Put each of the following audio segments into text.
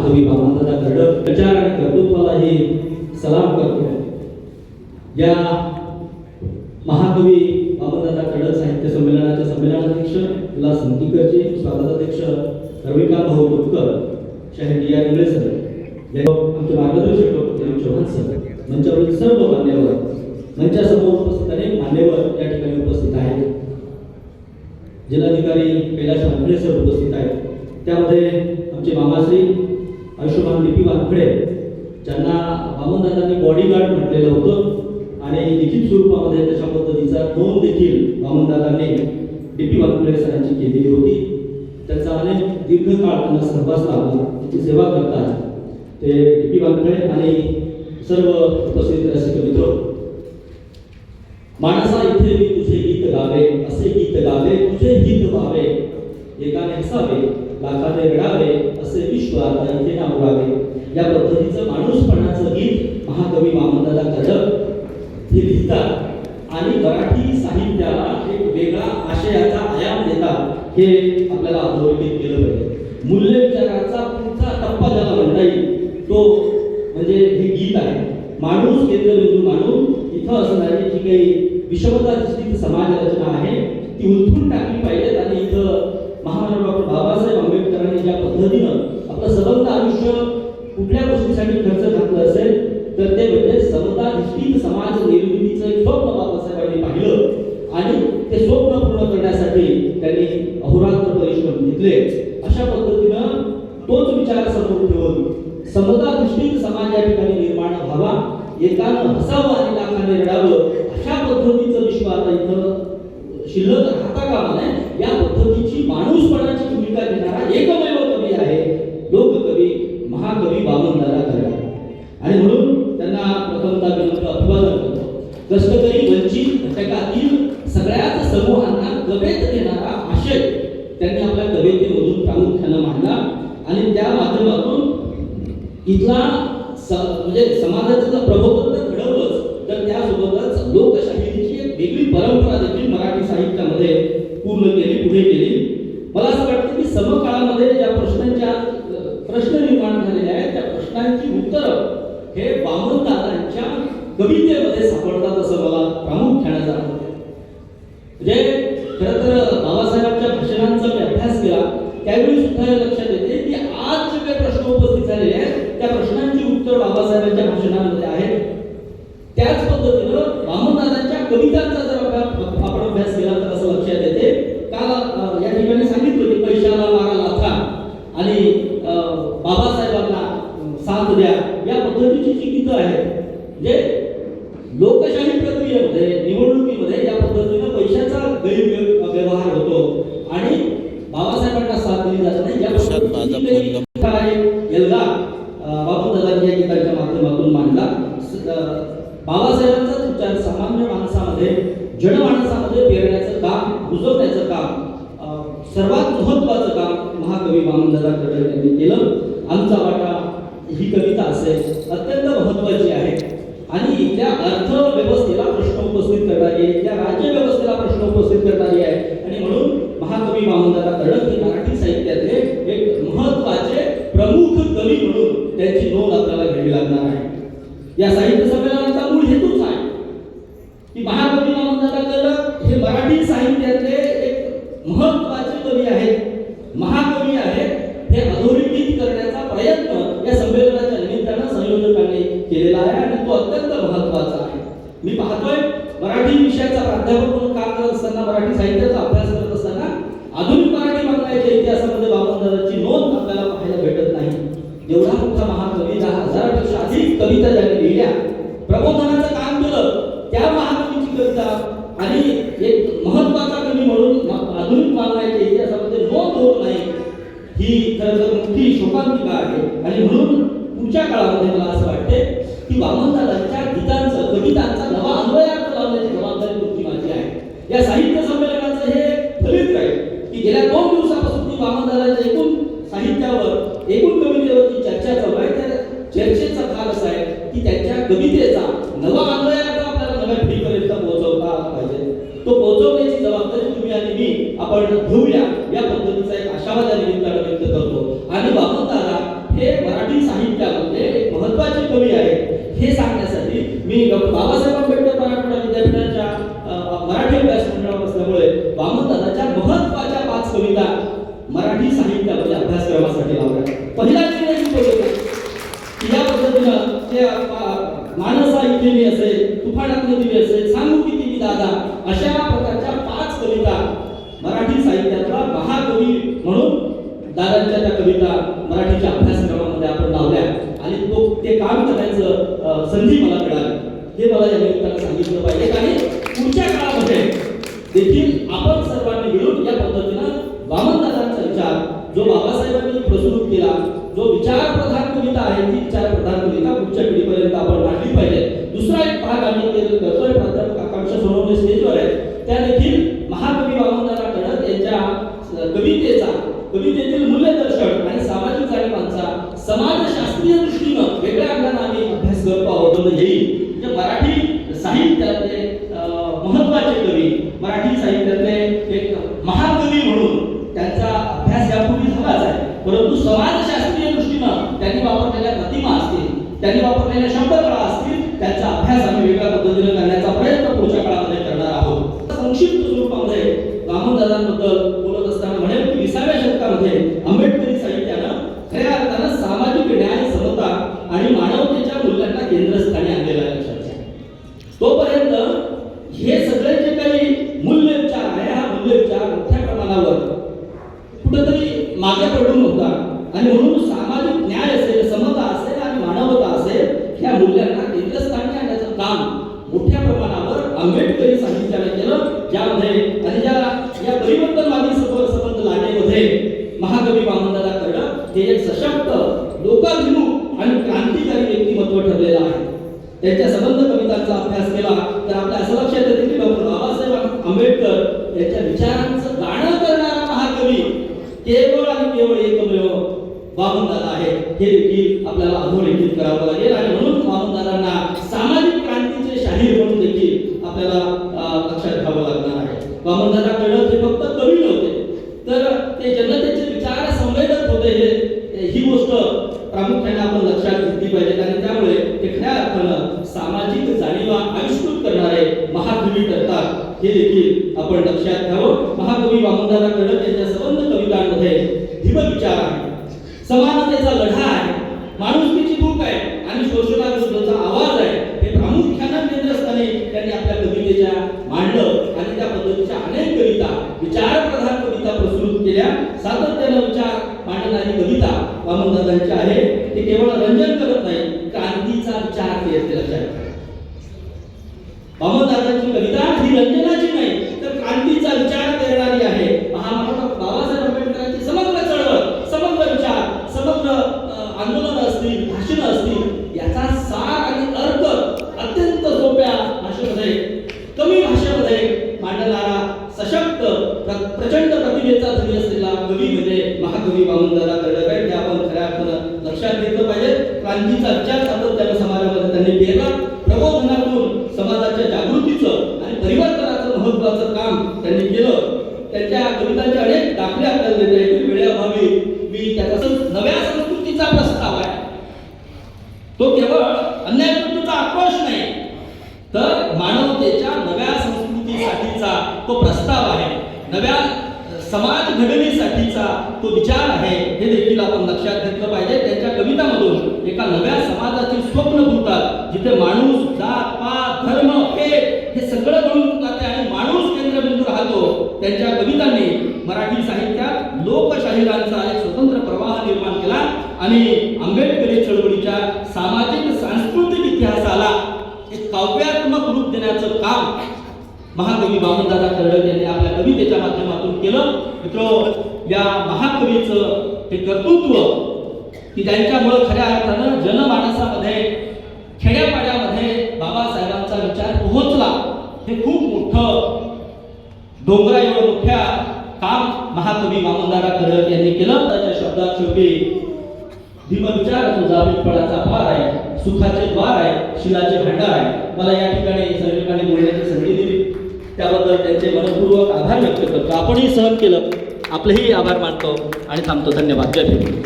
महाकवी वामनदादा कर्डक विचार आणि कर्तृत्वालाही सलाम करतो. या महाकवी वामनदादा कर्डक साहित्य संमेलनाचे संमेलनाध्यक्ष विलास संतीकरचे, स्वागताध्यक्ष रविकांत भाऊ तुपकर, शाहीर डी आर इंगळे सर, आमचे मार्गदर्शक डॉक्टर चव्हाण सर, मंचावरील सर्व मान्यवर, मंचासमोर उपस्थित अनेक मान्यवर या ठिकाणी उपस्थित आहेत. जिल्हाधिकारी कैलास वानखडे सर उपस्थित आहेत. त्यामध्ये आमचे मामाश्री आयुष्यमान डीपी वानखडे, ज्यांना वामनदादांनी बॉडीगार्ड म्हटलेलं होतं आणि लिखित स्वरूपामध्ये तशा पद्धतीचा नोंद देखील वामनदादांनी डीपी वानखडे सरांची केलेली होती. त्यांचा अनेक दीर्घकाळ त्यांना सहवास लाभला, त्याची सेवा करतात ते डीपी वानखडे आणि सर्व उपस्थित रसिक मित्र. माणसा इथे मी तुझे गीत गावे, असे गीत गावे तुझे हित व्हावे, एकाने हसावे लाखाने रडावे, असे विश्व आता इथे ना उडावे. या पद्धतीचं माणूसपणाचं गीत महाकवी वामनदादा कर्डक हे लिहितात आणि मराठी साहित्याला एक वेगळा आशयाचा आयाम देतात. हे आपल्याला अधोरेखित केलं पाहिजे. मूल्य विचाराचा पुढचा टप्पा ज्याला म्हणता येईल तो म्हणजे हे गीत आहे. माणूस केंद्रबिंदू मानून इथं असणारी जी काही विषमता निश्चित समाज रचना आहे ती उलथून टाकली पाहिजे. आणि इथं महामानव डॉक्टर बाबासाहेब आंबेडकरांनी ज्या पद्धतीनं आपलं सबंध आयुष्य कुठल्या गोष्टीसाठी खर्च घातलं असेल तर ते म्हणजे समताधिष्ठित समाज निर्मितीचं एक स्वप्न बाबासाहेबांनी पाहिलं आणि ते स्वप्न पूर्ण करण्यासाठी त्यांनी अहोरात्र परिश्रम घेतले. अशा पद्धतीनं तोच विचार समोर ठेवून समताधिष्ठित समाज या ठिकाणी निर्माण व्हावा, एकानं हसावं आणि लाखाने रडावं, अशा पद्धतीचं विश्व आता इथं शिल्लक राहता कामा नये. या पद्धतीची माणूसपणाची भूमिका घेणारा एकमेव कवी आहे लोककवी महाकवी वामनदादा कर्डक. आणि म्हणून त्यांना प्रथमतः विनम्र अभिवादन करतो. कष्टकरी वंचित घटकातील सगळ्याच समूहांना कवेत देणारा आशय त्यांनी आपल्या कवितेमधून प्रामुख्यानं मांडला आणि त्या माध्यमातून इथला म्हणजे समाजाचं प्रबोधन तर घडवलंच तर त्यासोबतच लोकशाहीची एक वेगळी परंपरा देखील मराठी साहित्यामध्ये पूर्ण केली, पुढे केली. मला असं वाटतं की समकाळामध्ये ज्या प्रश्न निर्माण झालेले आहेत त्या प्रश्नांची उत्तरं हे वामनदादांच्या कवितेमध्ये सापडतात असं मला प्रामुख्याने जाणवतं. म्हणजे खरं तर बाबासाहेबांच्या भाषणांचा मी अभ्यास केला त्यावेळी सुद्धा लक्षात येते की आज जे काही प्रश्न उपस्थित झालेले आहेत त्या प्रश्नांची उत्तर बाबासाहेबांच्या भाषणांमध्ये आहेत. त्याच पद्धतीनं वामनदादांच्या कवितांचा जर आपण अभ्यास केला तर असं लक्षात येते काल या ठिकाणी सांगितलं की पैशाला मारा लाथा आणि बाबासाहेबांना साथ द्या या पद्धतीची जी गीतं आहेत. म्हणजे लोकशाही प्रक्रियेमध्ये निवडणुकीमध्ये या पद्धतीनं पैशाचा गैरव्यवहार होतो आणि बाबासाहेबांना साथ दिली जात नाही. एल्गा वामनदादांनी या गीतांच्या माध्यमातून मांडला. बाबासाहेबांचा विचार सामान्य माणसामध्ये जनमानसामध्ये पेरण्याचं काम, रुजवण्याचं काम सर्वात महत्त्वाचं काम महाकवी वामनदादा कर्डक यांनी केलं. आमचा वाटा ही कविता असेल अत्यंत महत्त्वाची आहे आणि इथल्या अर्थव्यवस्थेला प्रश्न उपस्थित करणारी आहे, इथल्या राज्यव्यवस्थेला प्रश्न उपस्थित करणारी आहे आणि म्हणून महाकवी वामनदादा कर्डक हे मराठी साहित्यातले एक महत्त्वाचे प्रमुख कवी म्हणून त्यांची नोंद आपल्याला घ्यावी लागणार आहे. या साहित्य संमेलनाचा मूळ हेतूच आहे की महाकवी वामनदादा कर्डक हे मराठी साहित्यातले एक महत्त्वाचे कवी आहेत, महाकवी आहेत. हे अधोरेखित करण्याचा प्रयत्न या संमेलनाच्या निमित्तानं संयोजकांनी केलेला आहे आणि तो अत्यंत महत्त्वाचा आहे. मी पाहतोय मराठी विषयाचा प्राध्यापक म्हणून काम करत असताना, मराठी साहित्याचा अभ्यास करत असताना आधुनिक मराठी वाङ्मयाच्या इतिहासामध्ये वामनदादांची नोंद आपल्याला पाहायला भेटत नाही. एवढा मोठा महाकवी 10,000पेक्षा अधिक कविता ज्यांनी लिहिल्या, प्रबोधनाचं काम केलं, त्या महाकवीची कविता आणि एक महत्त्वाचा कवी म्हणून आधुनिक वाङ्मयाच्या इतिहासामध्ये नोंद होत नाही ही खरं तर मोठी शोकांतिका आहे. आणि म्हणून पुढच्या काळामध्ये मला असं वाटते की वामनदादांच्या गीतांचं, कवितांचा नवा अन्वयार्थ लावण्याची जबाबदारी तुमची माझी आहे. या साहित्य संमेलनाचं हे फलित राहील की गेल्या 2 दिवसापासून ती वामनदादांच्या एकूण साहित्यावर, एकूण कवितेवरची चर्चा चालू आहे. त्या चर्चेचा भाग असा आहे की त्यांच्या कवितेचा नवा अन्वयार्थ आपल्याला नव्या पिढीपर्यंत पोहोचवता आला पाहिजे. तो पोहोचवण्याची जबाबदारी तुम्ही आणि मी आपण घेऊया या पद्धतीचा एक आशावाद या निमित्तानं व्यक्त करतो. आणि वामनदादा हे मराठी कामासाठी लावल्या. पहिला निर्णय होता की या पद्धतीनं ते मानसा इथे असेल, तुफानातले दिवे असेल, सांगू किती मी दादा, अशा प्रकारच्या 5 कविता मराठी साहित्यातला महाकवी म्हणून दादांच्या त्या कविता मराठीच्या अभ्यासक्रमामध्ये आपण लावल्या आणि ते काम करण्याचं संधी मला मिळाली. हे मला या निमित्तानं सांगितलं पाहिजे. आणि पुढच्या काळामध्ये देखील आपण सर्वांनी मिळून या पद्धतीनं वामनदादांचा विचार जो बाबासाहेबांनी प्रस्तुत केला, जो विचारप्रधान कविता आहे, ती विचारप्रधान कविता पुढच्या पिढीपर्यंत आपण मांडली पाहिजे. दुसरा एक भाग आम्ही करतोय, प्राध्यापक आकांक्षा सोनवणे स्टेजवर आहे, त्या देखील महाकवी वामनदादा कडक यांच्या कवितेतील मूल्यदर्शन आणि सामाजिक जाणीवांचा समाजशास्त्रीय दृष्टीनं वेगळ्या अंगाने आम्ही अभ्यास करतो आहोत. येईल म्हणजे मराठी साहित्यातले महत्त्वाचे कवी, मराठी साहित्यातले एक महाकवी म्हणून त्यांचा अभ्यास यापूर्वी झालाच आहे, परंतु समाजशास्त्रीय दृष्टीनं त्यांनी वापरलेल्या प्रतिमा असतील, त्यांनी वापरलेल्या शब्दकळा असतील, त्यांचा अभ्यास आम्ही वेगळ्या पद्धतीने करण्याचा प्रयत्न पुढच्या काळामध्ये करणार आहोत. संक्षिप्त स्वरूपामध्ये वामनदादांबद्दल बोलत असताना म्हणेल की 20व्या शतकामध्ये आंबेडकरी साहित्यानं खऱ्या अर्थानं सामाजिक न्याय, समता आणि मानवतेच्या मूल्यांना केंद्रस्थानी आणलेला आहे. तोपर्यंत हे सगळे जे काही मूल्य विचार आहे, हा मूल्य विचार मोठ्या प्रमाणावर कुठेतरी मागे पडून होता आणि म्हणून सामाजिक न्याय असेल, समता असेल आणि मानवता असेल, या मूल्यांना केंद्रस्थानी आणण्याचं काम मोठ्या प्रमाणावर आंबेडकरी साहित्याने केलं. ज्यामध्ये आणि या परिवर्तनवादी संबंध लाटेमध्ये महाकवी वामनदादा कडक हे एक सशक्त, लोकाभिमुख आणि क्रांतिकारी व्यक्तिमत्व ठरलेलं आहे. त्यांच्या संबंध कवितांचा अभ्यास केला तर आपल्या असं लक्षात येते की डॉक्टर बाबासाहेब आंबेडकर यांच्या विचारांचं गाणं करणारा महाकवी केवळ आणि केवळ एकमेव वामनदादा आहे, हे देखील आपल्याला अधोरेखित करावं लागेल. आणि म्हणून वामनदादांना सामाजिक क्रांतीचे शाहीर म्हणून देखील आपल्याला लक्षात घ्यावं लागणार आहे. वामनदादा कडक हे फक्त कवी नव्हते, तर ते जनतेचे विचार संवेदक होते. ही गोष्ट प्रामुख्याने आपण लक्षात घेतली पाहिजे आणि त्यामुळे ते खऱ्या अर्थानं सामाजिक जाणीवा आविष्कृत करणारे महाकवी ठरतात, हे देखील आपण लक्षात घ्यावं. महाकवी वामनदादा कडक यांच्या संबंध कवितांमध्ये धीमविचार आहे, समानतेचा लढा आहे, माणुसकीची भूक आहे आणि शोषणाविरुद्धचा आवाज आहे, हे प्रामुख्याने केंद्रस्थानी त्यांनी आपल्या कवितेच्या मांडलं आणि त्या पद्धतीच्या अनेक कविता, विचारप्रधान कविता प्रस्तुत केल्या. सातत्यानं विचार मांडणारी कविता वामनदादांची आहे. ते केवळ रंजन करत नाही, क्रांतीचा विचार करते. लक्षात वामनदादांची कविता ही रंजनाची नाही तर क्रांतीचा विचार करणारी आहे. महामानव बाबासाहेब आंबेडकरांची समग्र चळवळ, समग्र विचार, समग्र आंदोलन असतील, भाषणं असतील, याचा सार आणि अर्थ अत्यंत सोप्या भाषेमध्ये, कमी भाषेमध्ये मांडणारा सशक्त, प्रचंड प्रतिभेचा धनी असलेला कवी म्हणजे महाकवी वामनदादा कडक आहे. हे आपण खऱ्या अर्थानं लक्षात घेतलं पाहिजे. क्रांतीचा विचार सातत्यानं समाजामध्ये त्यांनी केला. प्रबोधनातून समाजाच्या जागृतीचं आणि परिवर्तनाचं महत्त्वाचं काम त्यांनी केलं. त्यांच्या कवितांचे अनेक दाखले आपल्याला देता येतील, वेळेअभावी मी त्याचा नव्या संस्कृतीचा प्रस्ताव आहे. तो केवळ अन्यायविरुद्धचा आक्रोश नाही, तर मानवतेच्या नव्या संस्कृतीसाठीचा तो प्रस्ताव आहे, नव्या समाज घडणीसाठीचा तो विचार आहे, हे देखील आपण लक्षात घेतलं पाहिजे. त्यांच्या कवितांमधून एका नव्या समाजाचे स्वप्न फुलतात, जिथे माणूस, जात, पात, धर्म, भेद हे सगळं गळून जाते आणि माणूस केंद्रबिंदू राहतो. त्यांच्या कवितांनी मराठी साहित्यात लोकशाहीरांचा एक स्वतंत्र प्रवाह निर्माण केला आणि आंबेडकरी चळवळीच्या सामाजिक सांस्कृतिक इतिहासाला एक काव्यात्मक रूप देण्याचं काम महाकवी वामनदादा कडक यांनी आपल्या कवितेच्या माध्यमातून केलं. मित्र, या महाकवीचं हे कर्तृत्व की त्यांच्यामुळे खऱ्या अर्थानं जनमानसामध्ये, खेड्यापाड्यामध्ये बाबासाहेबांचा विचार पोहोचला, हे खूप मोठं, डोंगरा एवढं मोठ्या काम महाकवी वामनदादा कडक यांनी केलं. त्याच्या शब्दात शेवटी धीमविचार तुझा विठ्ठलाचा भार आहे, सुखाचे द्वार आहे, शिलाचे भांडार आहे. मला या ठिकाणी सर्व बोलण्याची संधी दिली त्याबद्दल त्यांचे मनपूर्वक आभार व्यक्त करतो. आपणही सहन केलं, आपलेही आभार मानतो आणि थांबतो. धन्यवाद. जय भीम.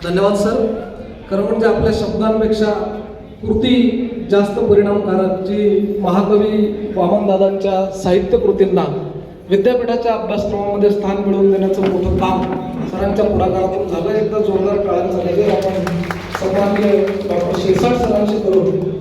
धन्यवाद सर. खरं म्हणजे आपल्या शब्दांपेक्षा कृती जास्त परिणामकारक, जी महाकवी वामनदादांच्या साहित्य कृतींना विद्यापीठाच्या अभ्यासक्रमामध्ये स्थान मिळवून देण्याचं मोठं काम सरांच्या पुढाकारातून झालं. एकदा जोरदार टाळ्यांचा गजर आपण सन्माननीय डॉक्टर शिरसाट सरांशी करून